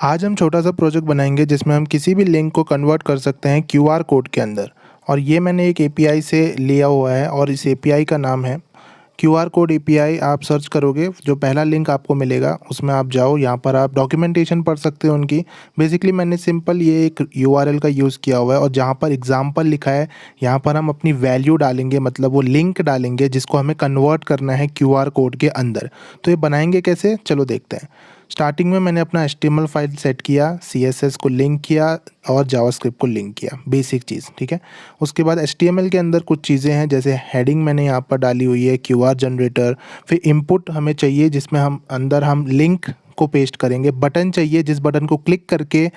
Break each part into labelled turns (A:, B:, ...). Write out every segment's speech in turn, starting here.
A: आज हम छोटा सा प्रोजेक्ट बनाएंगे जिसमें हम किसी भी लिंक को कन्वर्ट कर सकते हैं क्यूआर कोड के अंदर। और ये मैंने एक एपीआई से लिया हुआ है और इस एपीआई का नाम है क्यूआर कोड एपीआई। आप सर्च करोगे जो पहला लिंक आपको मिलेगा उसमें आप जाओ, यहाँ पर आप डॉक्यूमेंटेशन पढ़ सकते हो उनकी। बेसिकली मैंने सिंपल ये एक यूआरएल का यूज़ किया हुआ है और जहाँ पर एग्जाम्पल लिखा है यहाँ पर हम अपनी वैल्यू डालेंगे, मतलब वो लिंक डालेंगे जिसको हमें कन्वर्ट करना है क्यूआर कोड के अंदर। तो ये बनाएंगे कैसे, चलो देखते हैं। स्टार्टिंग में मैंने अपना HTML फाइल सेट किया, CSS को लिंक किया और जावास्क्रिप्ट को लिंक किया, बेसिक चीज़, ठीक है। उसके बाद HTML के अंदर कुछ चीज़ें हैं, जैसे हेडिंग मैंने यहाँ पर डाली हुई है, क्यूआर जनरेटर। फिर इनपुट हमें चाहिए जिसमें हम लिंक को पेस्ट करेंगे। बटन चाहिए जिस बटन को क्लिक करके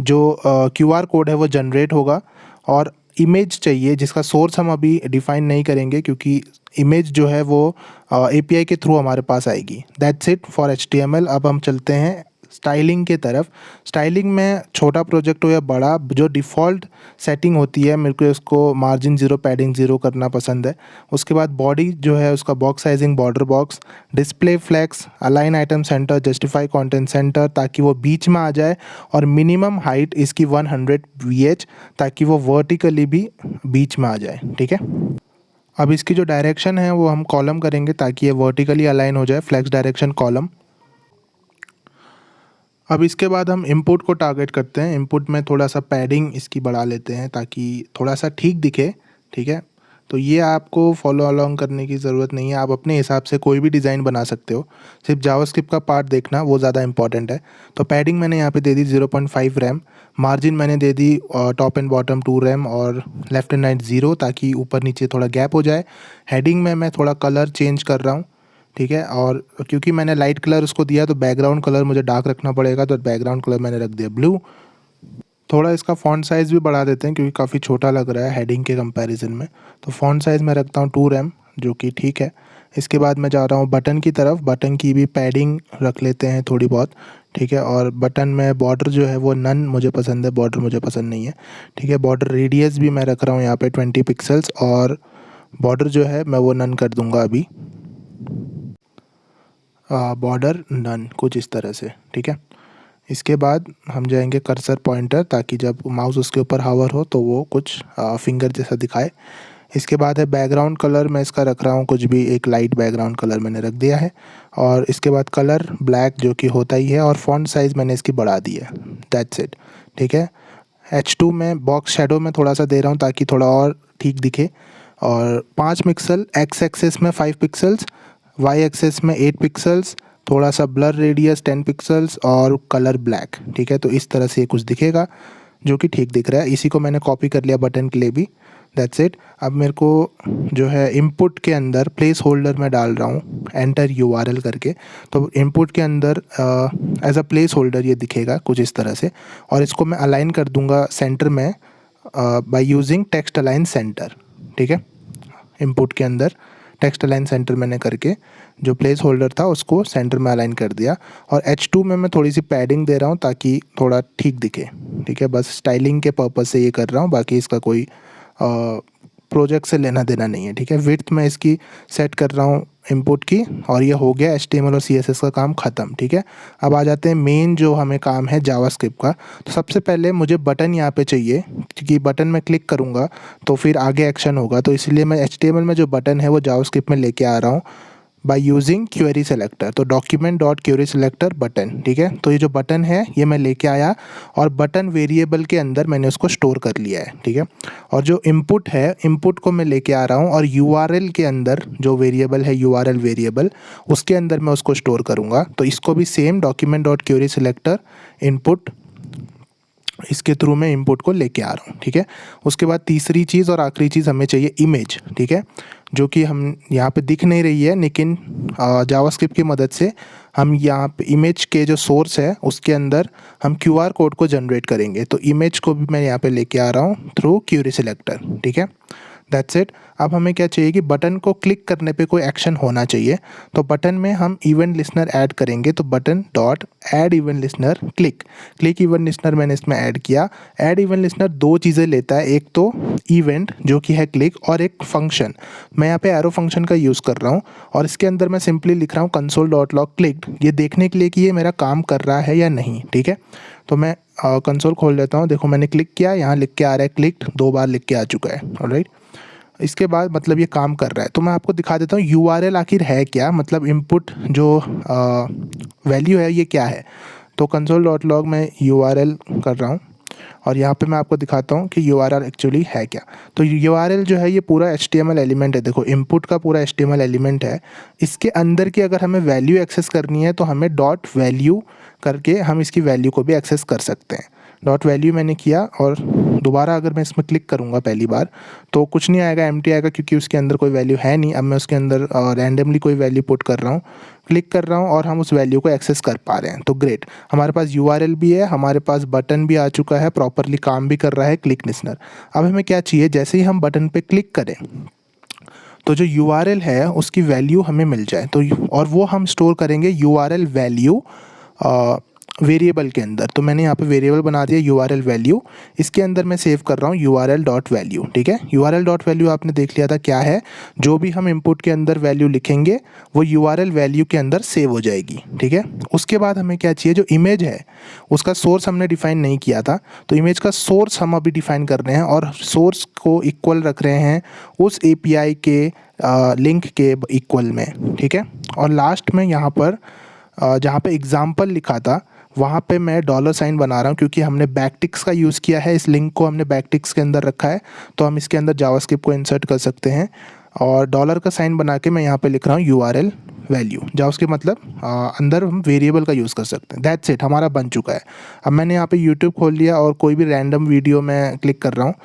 A: जो क्यूआर कोड है वो जनरेट होगा। और इमेज चाहिए जिसका सोर्स हम अभी डिफ़ाइन नहीं करेंगे क्योंकि इमेज जो है वो एपीआई के थ्रू हमारे पास आएगी। That's it for HTML। अब हम चलते हैं स्टाइलिंग के तरफ। स्टाइलिंग में छोटा प्रोजेक्ट हो या बड़ा, जो डिफ़ॉल्ट सेटिंग होती है, मेरे को उसको मार्जिन 0 पैडिंग 0 करना पसंद है। उसके बाद बॉडी जो है उसका box sizing border box, display flex, align item center, justify content center ताकि वो बीच में आ जाए, और मिनिमम हाइट इसकी 100 VH ताकि वो वर्टिकली भी बीच में आ जाए, ठीक है। अब इसकी जो डायरेक्शन है वो हम कॉलम करेंगे ताकि ये वर्टिकली अलाइन हो जाए, फ्लेक्स डायरेक्शन कॉलम। अब इसके बाद हम इंपुट को टारगेट करते हैं। इंपुट में थोड़ा सा पैडिंग इसकी बढ़ा लेते हैं ताकि थोड़ा सा ठीक दिखे, ठीक है। तो ये आपको फॉलो अलोंग करने की ज़रूरत नहीं है, आप अपने हिसाब से कोई भी डिज़ाइन बना सकते हो। सिर्फ जावास्क्रिप्ट का पार्ट देखना, वो ज़्यादा इंपॉर्टेंट है। तो पैडिंग मैंने यहाँ पे दे दी 0.5 रैम। मार्जिन मैंने दे दी टॉप एंड बॉटम 2 रैम और लेफ्ट एंड राइट 0 ताकि ऊपर नीचे थोड़ा गैप हो जाए। हेडिंग में मैं थोड़ा कलर चेंज कर रहा हूँ, ठीक है। और क्योंकि मैंने लाइट कलर उसको दिया तो बैकग्राउंड कलर मुझे डार्क रखना पड़ेगा, तो बैकग्राउंड कलर मैंने रख दिया ब्लू। थोड़ा इसका फ़ॉन्ट साइज़ भी बढ़ा देते हैं क्योंकि काफ़ी छोटा लग रहा है हेडिंग के कंपैरिजन में। तो फ़ॉन्ट साइज़ मैं रखता हूँ 2 रैम, जो कि ठीक है। इसके बाद मैं जा रहा हूँ बटन की तरफ। बटन की भी पैडिंग रख लेते हैं थोड़ी बहुत, ठीक है। और बटन में बॉर्डर जो है वो नन मुझे पसंद है, बॉर्डर मुझे पसंद नहीं है, ठीक है। बॉर्डर रेडियस भी मैं रख रहा हूँ यहाँ पे 20 पिक्सल्स, और बॉर्डर जो है मैं वो नन कर दूँगा अभी। बॉर्डर नन कुछ इस तरह से, ठीक है। इसके बाद हम जाएंगे कर्सर पॉइंटर ताकि जब माउस उसके ऊपर हावर हो तो वो कुछ फिंगर जैसा दिखाए। इसके बाद है बैकग्राउंड कलर, मैं इसका रख रहा हूँ कुछ भी एक लाइट बैकग्राउंड कलर मैंने रख दिया है। और इसके बाद कलर ब्लैक जो कि होता ही है, और फॉन्ट साइज़ मैंने इसकी बढ़ा दी है। दैट्स इट, ठीक है। H2 में बॉक्स शेडो में थोड़ा सा दे रहा हूँ ताकि थोड़ा और ठीक दिखे। और 5 पिक्सल, एक्स एक्सेस में 5 पिक्सल्स, वाई एक्सेस में 8 पिक्सल्स, थोड़ा सा ब्लर रेडियस 10 पिक्सल्स और कलर ब्लैक, ठीक है। तो इस तरह से कुछ दिखेगा जो कि ठीक दिख रहा है। इसी को मैंने कॉपी कर लिया बटन के लिए भी। That's it. अब मेरे को जो है इनपुट के अंदर प्लेस होल्डर में डाल रहा हूँ एंटर URL करके। तो इनपुट के अंदर एज अ प्लेस होल्डर ये दिखेगा कुछ इस तरह से, और इसको मैं अलाइन कर दूंगा सेंटर में by using text align centre, ठीक है। इनपुट के अंदर टेक्स्ट अलाइन सेंटर मैंने करके जो प्लेस होल्डर था उसको सेंटर में अलाइन कर दिया। और H2 में मैं थोड़ी सी पैडिंग दे रहा हूँ ताकि थोड़ा ठीक दिखे, ठीक है। बस स्टाइलिंग के पर्पज़ से ये कर रहा हूँ, बाकी इसका कोई प्रोजेक्ट से लेना देना नहीं है, ठीक है। विड्थ मैं इसकी सेट कर रहा हूँ इनपुट की, और ये हो गया HTML और CSS का काम ख़त्म, ठीक है। अब आ जाते हैं मेन जो हमें काम है जावास्क्रिप्ट का। तो सबसे पहले मुझे बटन यहाँ पे चाहिए क्योंकि बटन में क्लिक करूँगा तो फिर आगे एक्शन होगा। तो इसलिए मैं HTML में जो बटन है वो जावास्क्रिप्ट में लेके आ रहा हूँ बाय यूजिंग क्वेरी सेलेक्टर। तो document dot query selector button, ठीक है। तो ये जो बटन है ये मैं लेके आया और बटन वेरिएबल के अंदर मैंने उसको स्टोर कर लिया है, ठीक है। और जो इनपुट है, इनपुट को मैं लेके आ रहा हूँ और URL के अंदर जो वेरिएबल है URL वेरिएबल, उसके अंदर मैं उसको स्टोर करूँगा। तो इसको भी same document dot query selector input, इसके थ्रू मैं इनपुट को लेके आ रहा हूँ, ठीक है। उसके बाद तीसरी चीज़ और आखिरी चीज़ हमें चाहिए इमेज, ठीक है, जो कि हम यहाँ पे दिख नहीं रही है, लेकिन जावास्क्रिप्ट की मदद से हम यहाँ पे इमेज के जो सोर्स है उसके अंदर हम QR कोड को जनरेट करेंगे। तो इमेज को भी मैं यहाँ पे लेके आ रहा हूँ थ्रू क्वेरी सेलेक्टर, ठीक है। That's it. अब हमें क्या चाहिए कि बटन को क्लिक करने पे कोई एक्शन होना चाहिए, तो बटन में हम इवेंट लिसनर ऐड करेंगे। तो button dot add event listener click event listener मैंने इसमें ऐड किया। ऐड इवेंट लिसनर दो चीज़ें लेता है, एक तो इवेंट जो कि है क्लिक, और एक फंक्शन। मैं यहाँ पे एरो फंक्शन का यूज़ कर रहा हूँ और इसके अंदर मैं सिंपली लिख रहा हूँ कंसोल डॉट लॉग क्लिक्ड, ये देखने के लिए कि ये मेरा काम कर रहा है या नहीं। ठीक है, तो मैं कंसोल खोल लेता हूँ। देखो मैंने क्लिक किया, यहाँ लिख के आ रहा है क्लिक्ड, 2 बार लिख के आ चुका है। ऑलराइट, इसके बाद मतलब ये काम कर रहा है। तो मैं आपको दिखा देता हूँ URL आखिर है क्या, मतलब इनपुट जो वैल्यू है ये क्या है। तो कंसोल डॉट लॉग में URL कर रहा हूँ और यहाँ पे मैं आपको दिखाता हूँ कि URL एक्चुअली है क्या। तो URL जो है ये पूरा HTML एलिमेंट है। देखो इनपुट का पूरा HTML एलिमेंट है। इसके अंदर की अगर हमें वैल्यू एक्सेस करनी है तो हमें डॉट वैल्यू करके हम इसकी वैल्यू को भी एक्सेस कर सकते हैं। डॉट वैल्यू मैंने किया और दोबारा अगर मैं इसमें क्लिक करूँगा पहली बार तो कुछ नहीं आएगा, एम्प्टी आएगा, क्योंकि उसके अंदर कोई वैल्यू है नहीं। अब मैं उसके अंदर रैंडमली कोई वैल्यू पुट कर रहा हूँ, क्लिक कर रहा हूँ और हम उस वैल्यू को एक्सेस कर पा रहे हैं। तो ग्रेट, हमारे पास URL भी है, हमारे पास बटन भी आ चुका है, प्रॉपरली काम भी कर रहा है क्लिक लिसनर। अब हमें क्या चाहिए, जैसे ही हम बटन पे क्लिक करें तो जो URL है उसकी वैल्यू हमें मिल जाए। तो और वो हम स्टोर करेंगे URL वैल्यू वेरिएबल के अंदर। तो मैंने यहाँ पे वेरिएबल बना दिया URL वैल्यू, इसके अंदर मैं सेव कर रहा हूँ URL डॉट वैल्यू। ठीक है, URL डॉट वैल्यू आपने देख लिया था क्या है, जो भी हम इनपुट के अंदर वैल्यू लिखेंगे वो URL वैल्यू के अंदर सेव हो जाएगी। ठीक है, उसके बाद हमें क्या चाहिए, जो इमेज है उसका सोर्स हमने डिफाइन नहीं किया था, तो इमेज का सोर्स हम अभी डिफाइन कर रहे हैं और सोर्स को इक्वल रख रहे हैं उस API के लिंक के इक्वल में। ठीक है, और लास्ट में यहाँ पर जहाँ पे एग्जाम्पल लिखा था वहाँ पे मैं $साइन बना रहा हूँ, क्योंकि हमने बैकटिक्स का यूज़ किया है, इस लिंक को हमने बैकटिक्स के अंदर रखा है, तो हम इसके अंदर जावास्क्रिप्ट को इंसर्ट कर सकते हैं। और डॉलर का साइन बना के मैं यहाँ पे लिख रहा हूँ URL वैल्यू, जावास्क्रिप्ट मतलब अंदर हम वेरिएबल का यूज़ कर सकते हैं। दैट्स इट, हमारा बन चुका है। अब मैंने यहाँ पे यूट्यूब खोल लिया और कोई भी रैंडम वीडियो मैं क्लिक कर रहा हूँ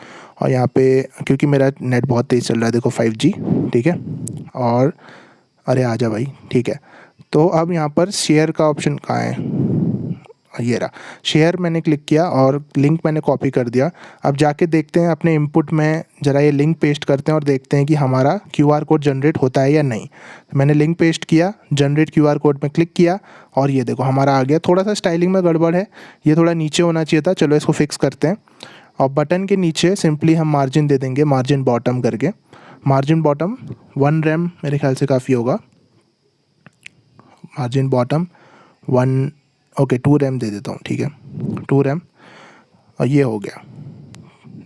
A: और यहाँ पे क्योंकि मेरा नेट बहुत तेज़ चल रहा है, देखो 5G। ठीक है, और अरे आजा भाई, ठीक है। तो अब यहाँ पर शेयर का ऑप्शन कहाँ है, ये रहा, शेयर मैंने क्लिक किया और लिंक मैंने कॉपी कर दिया। अब जाके देखते हैं अपने इनपुट में, ज़रा ये लिंक पेस्ट करते हैं और देखते हैं कि हमारा QR कोड जनरेट होता है या नहीं। मैंने लिंक पेस्ट किया, जनरेट QR कोड में क्लिक किया और ये देखो हमारा आ गया। थोड़ा सा स्टाइलिंग में गड़बड़ है, ये थोड़ा नीचे होना चाहिए था, चलो इसको फिक्स करते हैं। और बटन के नीचे सिंपली हम मार्जिन दे देंगे, मार्जिन बॉटम करके, मार्जिन बॉटम 1 रैम मेरे ख्याल से काफ़ी होगा। मार्जिन बॉटम 1, ओके 2 रैम दे देता हूँ। ठीक है, 2 रैम, और ये हो गया।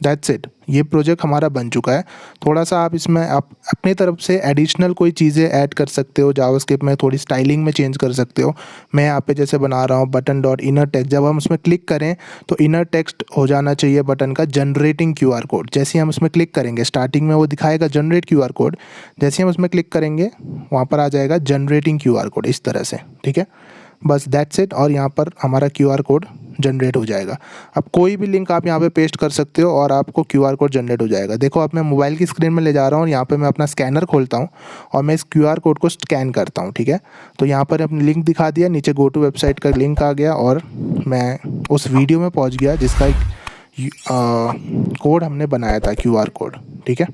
A: दैट्स इट, ये प्रोजेक्ट हमारा बन चुका है। थोड़ा सा आप इसमें आप अपनी तरफ से एडिशनल कोई चीज़ें ऐड कर सकते हो, जावास्क्रिप्ट में थोड़ी स्टाइलिंग में चेंज कर सकते हो। मैं यहाँ पे जैसे बना रहा हूँ बटन डॉट इनर टेक्स्ट, जब हम उसमें क्लिक करें तो इनर टेक्स्ट हो जाना चाहिए बटन का जनरेटिंग QR कोड। जैसे ही हम उसमें क्लिक करेंगे, स्टार्टिंग में वो दिखाएगा जनरेट QR कोड, जैसे ही हम उसमें क्लिक करेंगे वहाँ पर आ जाएगा जनरेटिंग QR कोड, इस तरह से। ठीक है, बस दैट्स इट, और यहाँ पर हमारा QR कोड जनरेट हो जाएगा। अब कोई भी लिंक आप यहाँ पे पेस्ट कर सकते हो और आपको QR कोड जनरेट हो जाएगा। देखो अब मैं मोबाइल की स्क्रीन में ले जा रहा हूँ और यहाँ पे मैं अपना स्कैनर खोलता हूँ और मैं इस QR कोड को स्कैन करता हूँ। ठीक है, तो यहाँ पर अपनी लिंक दिखा दिया, नीचे गो टू वेबसाइट का लिंक आ गया और मैं उस वीडियो में पहुँच गया जिसका एक कोड हमने बनाया था, QR कोड। ठीक है।